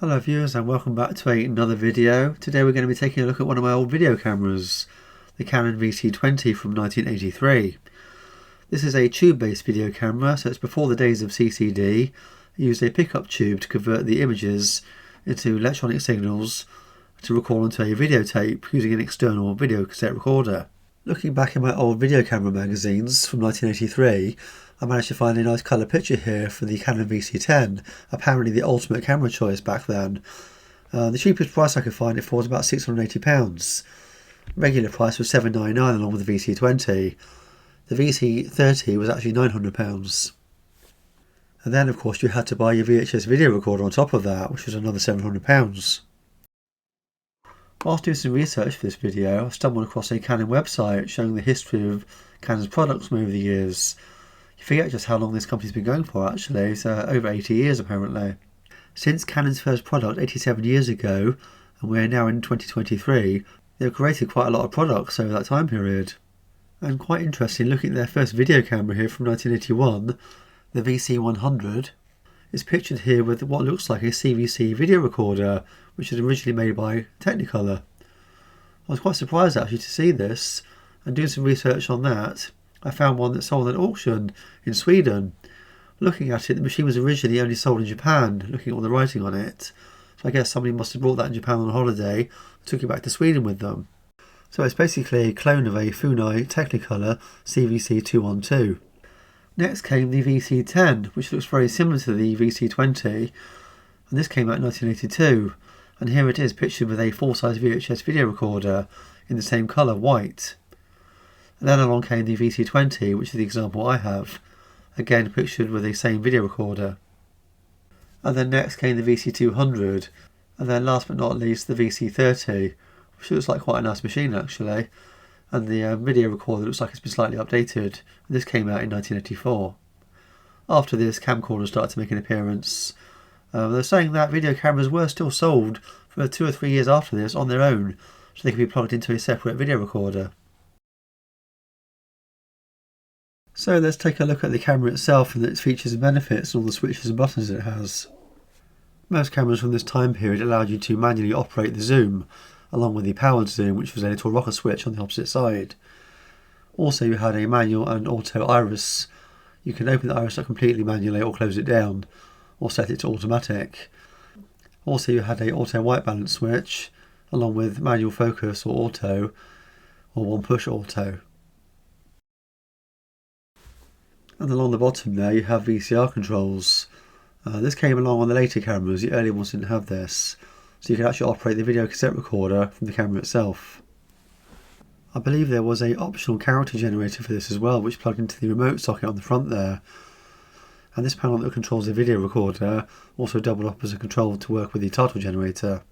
Hello viewers and welcome back to another video. Today we're going to be taking a look at one of my old video cameras, the Canon VC-20 from 1983. This is a tube-based video camera, so it's before the days of CCD. I used a pickup tube to convert the images into electronic signals to record onto a videotape using an external video cassette recorder. Looking back in my old video camera magazines from 1983, I managed to find a nice colour picture here for the Canon VC-10, apparently the ultimate camera choice back then. The cheapest price I could find it for was about £680. Regular price was $799 along with the VC-20. The VC-30 was actually £900. And then of course you had to buy your VHS video recorder on top of that, which was another £700. Whilst doing some research for this video, I stumbled across a Canon website showing the history of Canon's products over the years. You forget just how long this company's been going for actually, it's over 80 years apparently. Since Canon's first product 87 years ago, and we're now in 2023, they've created quite a lot of products over that time period. And quite interesting, looking at their first video camera here from 1981, the VC-100, is pictured here with what looks like a CVC video recorder, which was originally made by Technicolor. I was quite surprised actually to see this, and doing some research on that, I found one that sold at an auction in Sweden. Looking at it, the machine was originally only sold in Japan, looking at all the writing on it. So I guess somebody must have brought that in Japan on holiday and took it back to Sweden with them. So it's basically a clone of a Funai Technicolor CVC-212. Next came the VC-10, which looks very similar to the VC-20, and this came out in 1982. And here it is pictured with a full-size VHS video recorder in the same colour, white. And then along came the VC-20, which is the example I have, again pictured with the same video recorder. And then next came the VC-200, and then last but not least the VC-30, which looks like quite a nice machine actually, and the video recorder looks like it's been slightly updated. This came out in 1984. After this, camcorders started to make an appearance. They're saying that video cameras were still sold for 2 or 3 years after this on their own, so they could be plugged into a separate video recorder. So let's take a look at the camera itself and its features and benefits and all the switches and buttons it has. Most cameras from this time period allowed you to manually operate the zoom, along with the powered zoom, which was a little rocker switch on the opposite side. Also you had a manual and auto iris. You can open the iris up completely manually or close it down, or set it to automatic. Also you had a auto white balance switch, along with manual focus or auto, or one push auto. And along the bottom there you have VCR controls. This came along on the later cameras, the earlier ones didn't have this, so you could actually operate the video cassette recorder from the camera itself. I believe there was an optional character generator for this as well, which plugged into the remote socket on the front there. And this panel that controls the video recorder also doubled up as a control to work with the title generator.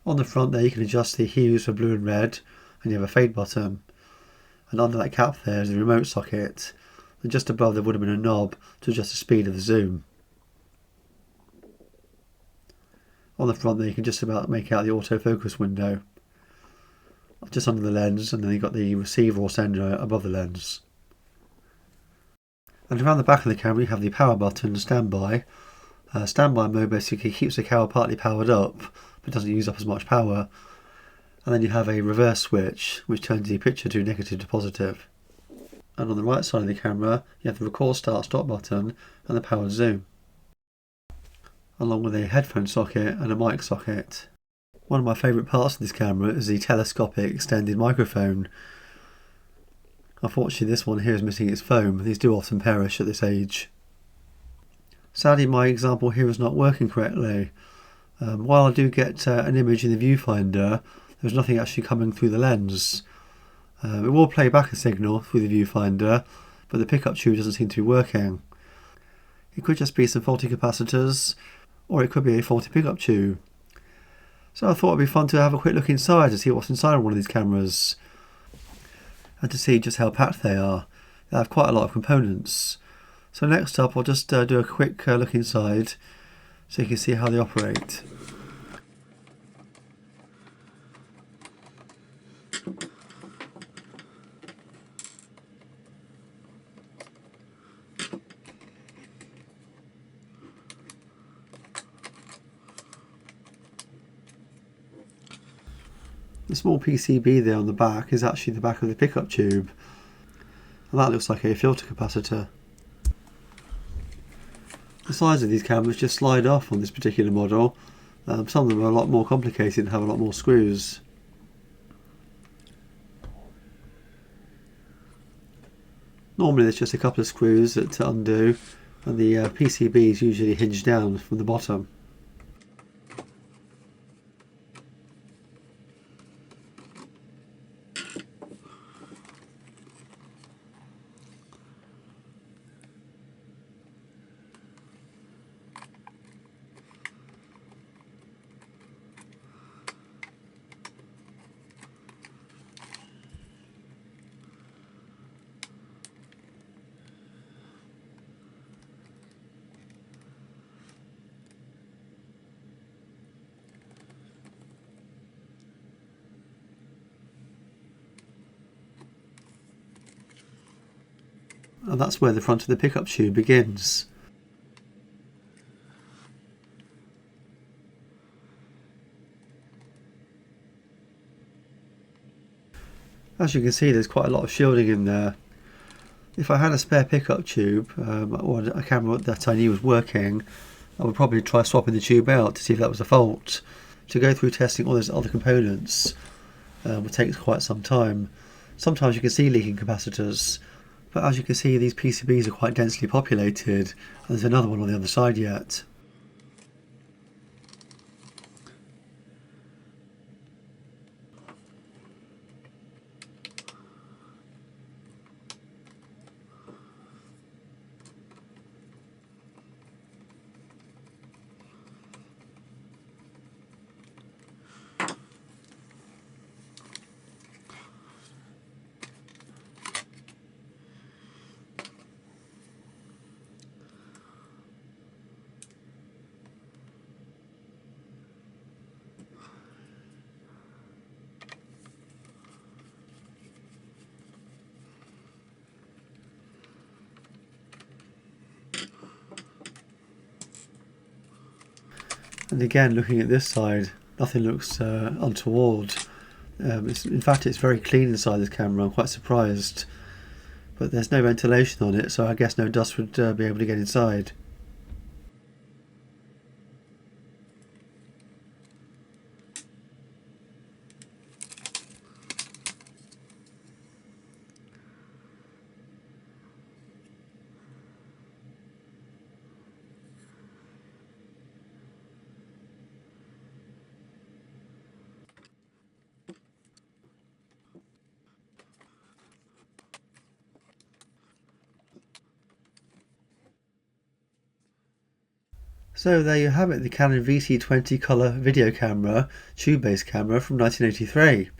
On the front there you can adjust the hues for blue and red, and you have a fade button. And under that cap there is the remote socket. And just above there would have been a knob to adjust the speed of the zoom. On the front there you can just about make out the autofocus window. Just under the lens, and then you've got the receiver or sender above the lens. And around the back of the camera you have the power button and standby. Standby mode basically keeps the camera partly powered up, but doesn't use up as much power. And then you have a reverse switch, which turns the picture to negative to positive. And on the right side of the camera you have the record start stop button and the powered zoom, along with a headphone socket and a mic socket. One of my favourite parts of this camera is the telescopic extended microphone. Unfortunately this one here is missing its foam. These do often perish at this age. Sadly my example here is not working correctly. While I do get an image in the viewfinder, there's nothing actually coming through the lens. It will play back a signal through the viewfinder, but the pickup tube doesn't seem to be working. It could just be some faulty capacitors, or it could be a faulty pickup tube. So I thought it'd be fun to have a quick look inside to see what's inside of one of these cameras, and to see just how packed they are. They have quite a lot of components. So next up I'll just do a quick look inside so you can see how they operate. The small PCB there on the back is actually the back of the pickup tube, and that looks like a filter capacitor. The sides of these cameras just slide off on this particular model. Some of them are a lot more complicated and have a lot more screws. Normally there's just a couple of screws to undo, and the PCB is usually hinged down from the bottom. And that's where the front of the pickup tube begins. As you can see, there's quite a lot of shielding in there. If I had a spare pickup tube, or a camera that I knew was working, I would probably try swapping the tube out to see if that was a fault. To go through testing all those other components would take quite some time. Sometimes you can see leaking capacitors, but as you can see, these PCBs are quite densely populated, and there's another one on the other side yet. And again, looking at this side, nothing looks untoward. In fact, it's very clean inside this camera. I'm quite surprised. But there's no ventilation on it, so I guess no dust would be able to get inside. So there you have it, the Canon VC-20 colour video camera, tube-based camera from 1983.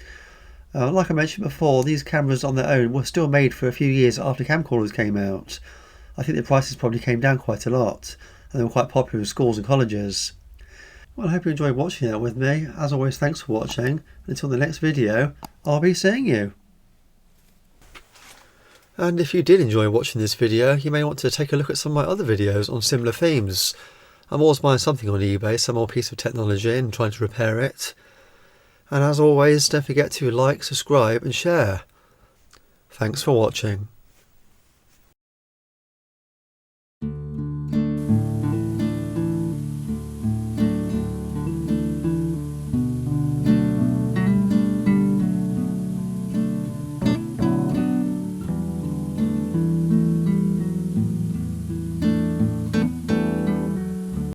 Like I mentioned before, these cameras on their own were still made for a few years after camcorders came out. I think the prices probably came down quite a lot, and they were quite popular in schools and colleges. Well, I hope you enjoyed watching that with me. As always, thanks for watching. Until the next video, I'll be seeing you. And if you did enjoy watching this video, you may want to take a look at some of my other videos on similar themes. I'm always buying something on eBay, some old piece of technology, and trying to repair it. And as always, don't forget to like, subscribe and share. Thanks for watching.